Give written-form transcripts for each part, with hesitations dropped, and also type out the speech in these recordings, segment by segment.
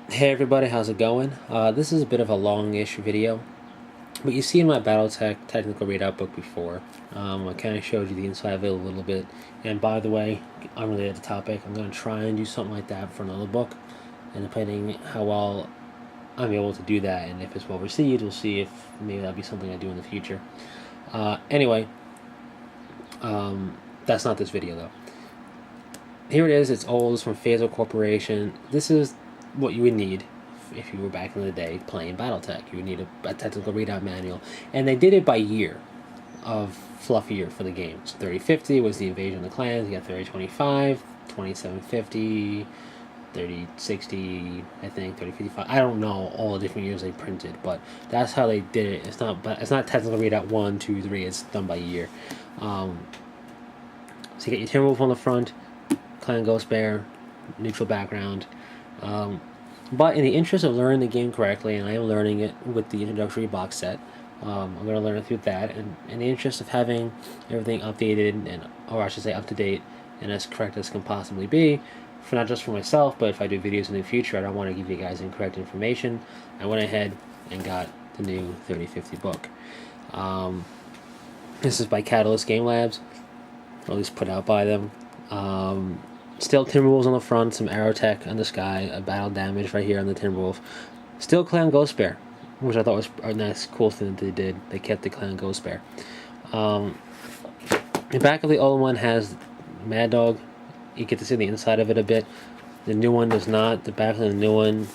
Hey everybody, how's it going? This is a bit of a long-ish video, but you've seen my Battletech technical readout book before. I kind of showed you the inside of it a little bit. And by the way, unrelated to the topic, I'm going to try and do something like that for another book. And depending how well I'm able to do that and if it's well received, we'll see if maybe that'll be something I do in the future. Anyway, that's not this video though. Here it is. It's old. It's from Phasor Corporation. This is what you would need if you were back in the day playing BattleTech. You would need a technical readout manual, and they did it by year of fluff year for the game. So 3050 was the Invasion of the Clans. You got 3025, 2750, 3060, I think 3055. I don't know all the different years they printed, but that's how they did it. It's not technical readout 1, 2, 3. It's done by year. So you get your Timberwolf on the front. Clan Ghost Bear, neutral background. But in the interest of learning the game correctly, and I am learning it with the introductory box set, I'm going to learn it through that. And in the interest of having everything updated, or I should say up to date, and as correct as can possibly be, for not just for myself, but if I do videos in the future, I don't want to give you guys incorrect information. I went ahead and got the new 3050 book. This is by Catalyst Game Labs, or at least put out by them. Still Timberwolves on the front, some Aerotech on the sky, a battle damage right here on the Timberwolf. Still Clan Ghost Bear, which I thought was a nice, cool thing that they did. They kept the Clan Ghost Bear. The back of the old one has Mad Dog. You get to see the inside of it a bit. The new one does not. The back of the new one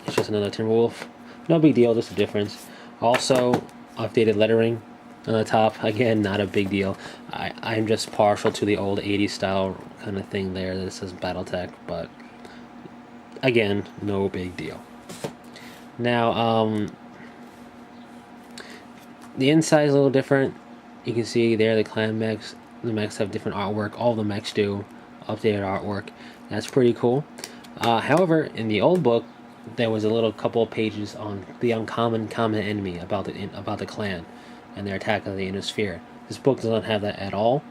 is just another Timberwolf. No big deal, just a difference. Also, updated lettering on the top. Again, not a big deal. I'm just partial to the old 80s style kind of thing there that says Battletech, but again, no big deal. Now, the inside is a little different. You can see there the clan mechs. The mechs have different artwork. All the mechs do. Updated artwork. That's pretty cool. However, in the old book, there was a little couple of pages on the uncommon common enemy about the clan and their attack of the inner sphere. This book does not have that at all.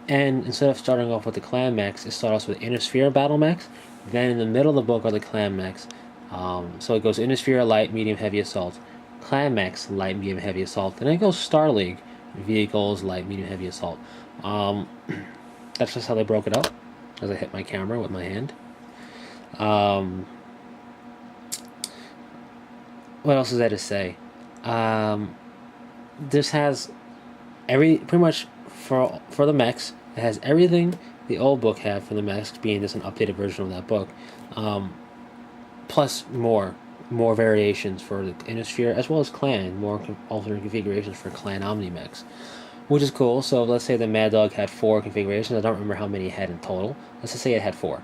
And instead of starting off with the clan mechs, it starts off with inner sphere battle mechs. Then in the middle of the book are the clan mechs. So it goes inner sphere, light, medium, heavy assault. Clan mechs, light, medium, heavy assault. Then it goes Star League, vehicles, light, medium, heavy assault. That's just how they broke it up. As I hit my camera with my hand. What else is there to say? This has pretty much for the mechs. It has everything the old book had for the mechs, being just an updated version of that book, plus more variations for the inner sphere as well as clan, more alternate configurations for clan Omni mechs, which is cool. So let's say the Mad Dog had 4 configurations. I don't remember how many it had in total. Let's just say it had 4.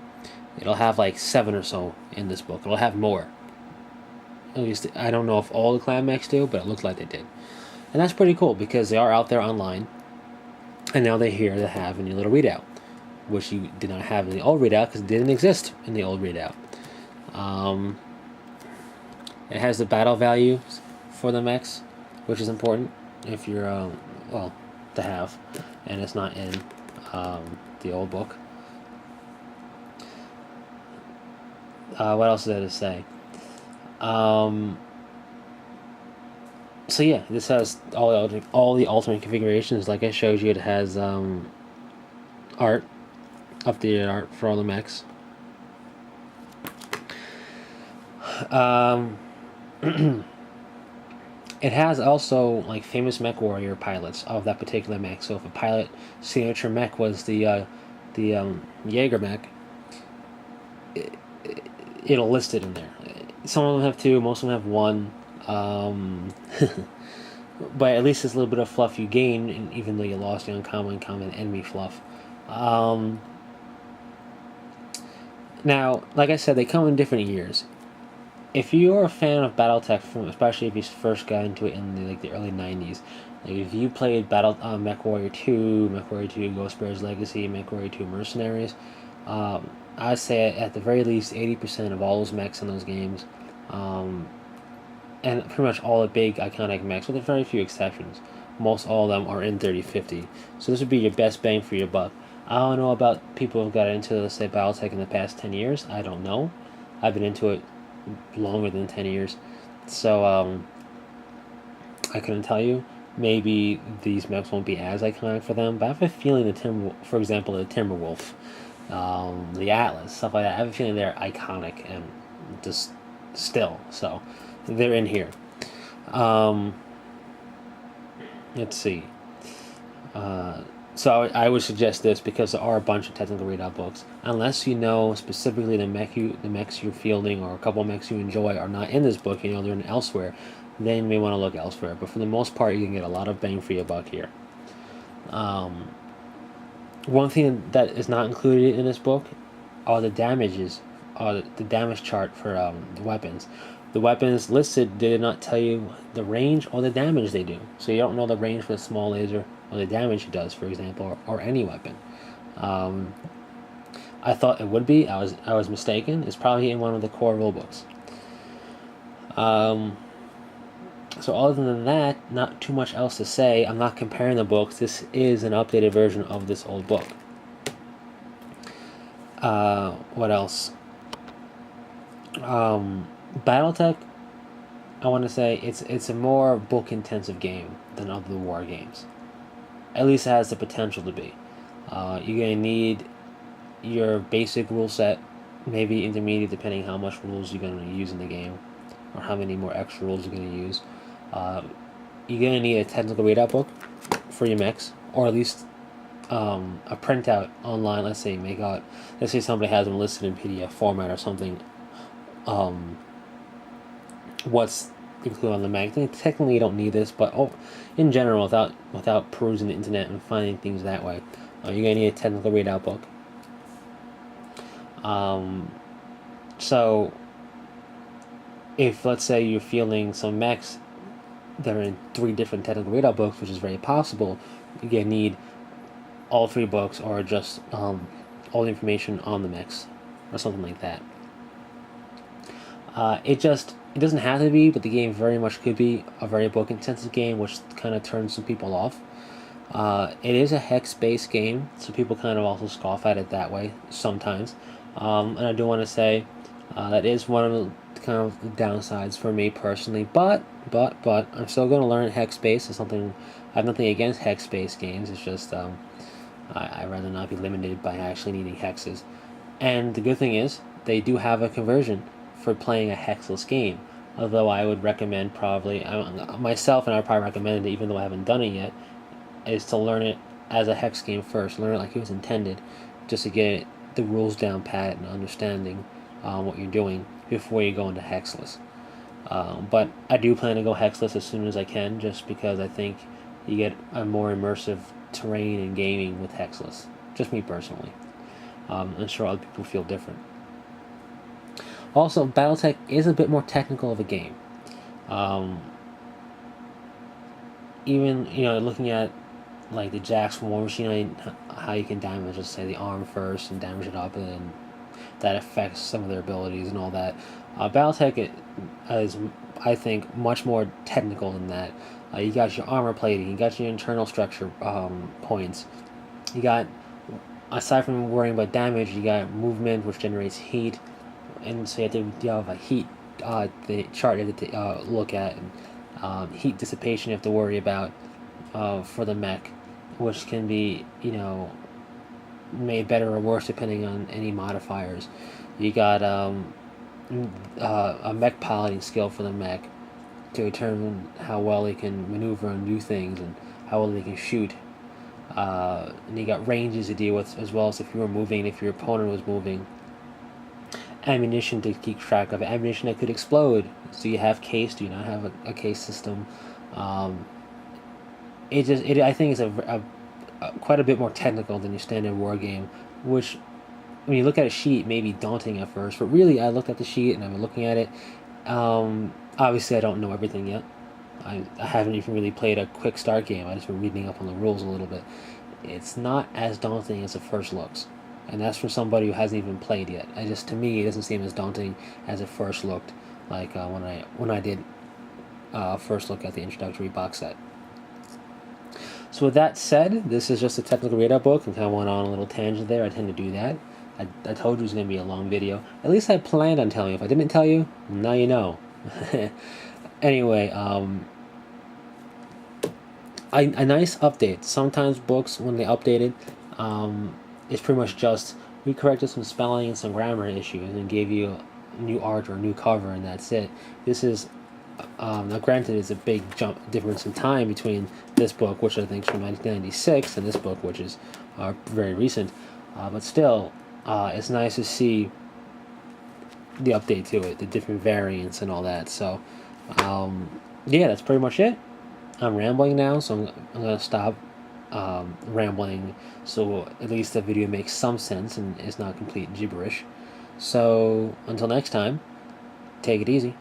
It'll have like 7 or so in this book. It'll have more. At least I don't know if all the clan mechs do, but it looks like they did. And that's pretty cool because they are out there online. And now they're here to have in your little readout, which you did not have in the old readout because it didn't exist in the old readout. It has the battle values for the mechs, which is important if you're, to have. And it's not in the old book. What else is there to say? So yeah, this has all the alternate configurations. Like I showed you, it has art, updated art for all the mechs. It has also like famous mech warrior pilots of that particular mech. So if a pilot signature mech was the Jaeger mech, it'll list it in there. Some of them have 2, most of them have 1. But at least it's a little bit of fluff you gain, even though you lost the uncommon enemy fluff. Now, like I said, they come in different years. If you're a fan of BattleTech, especially if you first got into it in the early 90s, like if you played Mech Warrior 2, Mech Warrior 2 Ghost Bear's Legacy, Mech Warrior 2 Mercenaries, I'd say at the very least 80% of all those mechs in those games, and pretty much all the big iconic mechs, with a very few exceptions, most all of them are in 3050. So this would be your best bang for your buck. I don't know about people who've got into, let's say, BattleTech in the past 10 years. I don't know. I've been into it longer than 10 years. So I couldn't tell you. Maybe these mechs won't be as iconic for them, but I have a feeling for example, the Timberwolf, the Atlas, stuff like that. I have a feeling they're iconic and just still. So they're in here. Let's see. So I would suggest this because there are a bunch of technical readout books. Unless you know specifically the mechs you're fielding or a couple of mechs you enjoy are not in this book, they're in elsewhere, then you may want to look elsewhere. But for the most part, you can get a lot of bang for your buck here. One thing that is not included in this book are the damages, the damage chart for the weapons. The weapons listed did not tell you the range or the damage they do. So you don't know the range for the small laser or the damage it does, for example, or any weapon. I thought it would be. I was mistaken. It's probably in one of the core rulebooks. So other than that, not too much else to say. I'm not comparing the books. This is an updated version of this old book. What else? BattleTech, I want to say it's a more book-intensive game than other war games. At least it has the potential to be. You're going to need your basic rule set, maybe intermediate, depending how much rules you're going to use in the game, or how many more extra rules you're going to use. You're going to need a technical readout book for your mechs, or at least a printout online. Let's say somebody has them listed in PDF format or something. What's included on the mech? Technically, you don't need this, but in general, without perusing the internet and finding things that way, you're gonna need a technical readout book. So, if let's say you're fielding some mechs that are in 3 different technical readout books, which is very possible, you're gonna need all 3 books, or just all the information on the mechs, or something like that. It doesn't have to be, but the game very much could be a very book-intensive game, which kind of turns some people off. It is a hex-based game, so people kind of also scoff at it that way sometimes. And I do want to say that is one of the kind of the downsides for me personally. But I'm still going to learn hex-based. It's something I have nothing against hex-based games. It's just I'd rather not be limited by actually needing hexes. And the good thing is they do have a conversion for playing a hexless game. Although I would recommend myself, and I would probably recommend it even though I haven't done it yet, is to learn it as a hex game first. Learn it like it was intended, just to get the rules down pat and understanding what you're doing before you go into hexless. But I do plan to go hexless as soon as I can, just because I think you get a more immersive terrain in gaming with hexless. Just me personally. I'm sure other people feel different. Also, BattleTech is a bit more technical of a game. Even looking at like the Jack's War Machine, how you can damage, let's say, the arm first and damage it up, and then that affects some of their abilities and all that. BattleTech is, I think, much more technical than that. You got your armor plating, you got your internal structure points. You got, aside from worrying about damage, you got movement, which generates heat, and so you have a heat the chart you have to look at, and heat dissipation you have to worry about for the mech, which can be made better or worse depending on any modifiers. You got a mech piloting skill for the mech to determine how well they can maneuver and do things, and how well they can shoot. And you got ranges to deal with, as well as if you were moving, if your opponent was moving. Ammunition to keep track of, ammunition that could explode. So you have case, do you not have a case system? I think it's a quite a bit more technical than your standard war game, which when you look at a sheet may be daunting at first, but really I looked at the sheet and I've been looking at it. Obviously I don't know everything yet. I haven't even really played a quick start game. I've just been reading up on the rules a little bit. It's not as daunting as it first looks. And that's from somebody who hasn't even played yet. To me, it doesn't seem as daunting as it first looked, like when I did first look at the introductory box set. So with that said, this is just a technical readout book, and kind of went on a little tangent there. I tend to do that. I told you it was going to be a long video. At least I planned on telling you. If I didn't tell you, now you know. Anyway, a nice update. Sometimes books, when they update it, it's pretty much just we corrected some spelling and some grammar issues and gave you a new art or a new cover, and that's it. This is now granted, it's a big difference in time between this book, which I think is from 1996, and this book, which is very recent, but still, it's nice to see the update to it, the different variants and all that. So yeah, that's pretty much it. I'm rambling now, so I'm gonna stop rambling, so at least the video makes some sense and is not complete gibberish. So until next time, take it easy.